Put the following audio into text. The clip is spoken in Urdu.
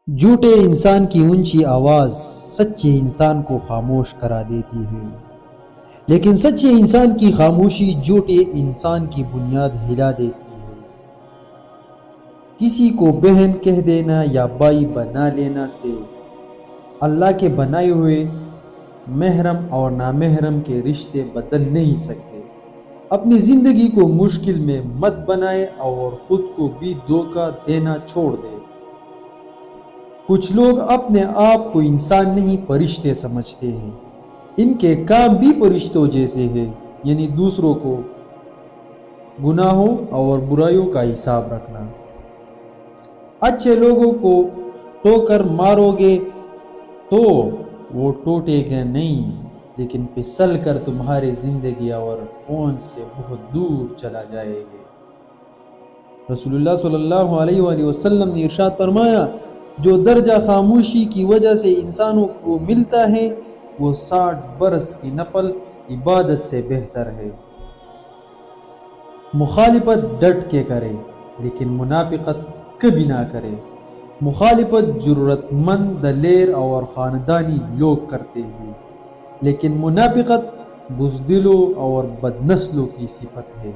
جھوٹے انسان کی اونچی آواز سچے انسان کو خاموش کرا دیتی ہے، لیکن سچے انسان کی خاموشی جھوٹے انسان کی بنیاد ہلا دیتی ہے۔ کسی کو بہن کہہ دینا یا بھائی بنا لینا سے اللہ کے بنائے ہوئے محرم اور نامحرم کے رشتے بدل نہیں سکتے۔ اپنی زندگی کو مشکل میں مت بنائے اور خود کو بھی دھوکہ دینا چھوڑ دے۔ کچھ لوگ اپنے آپ کو انسان نہیں فرشتے سمجھتے ہیں۔ ان کے کام بھی فرشتوں جیسے ہیں، یعنی دوسروں کو گناہوں اور برائیوں کا حساب رکھنا۔ اچھے لوگوں کو ٹوکر مارو گے تو وہ ٹوٹے گا نہیں، لیکن پھسل کر تمہاری زندگی اور پہنچ سے بہت دور چلا جائے گا۔ رسول اللہ صلی اللہ علیہ وآلہ وسلم نے ارشاد فرمایا، جو درجہ خاموشی کی وجہ سے انسانوں کو ملتا ہے وہ 60 برس کی نفل عبادت سے بہتر ہے۔ مخالفت ڈٹ کے کرے لیکن منافقت کبھی نہ کرے۔ مخالفت جرات مند، دلیر اور خاندانی لوگ کرتے ہیں، لیکن منافقت بزدلوں اور بدنسلوں کی صفت ہے۔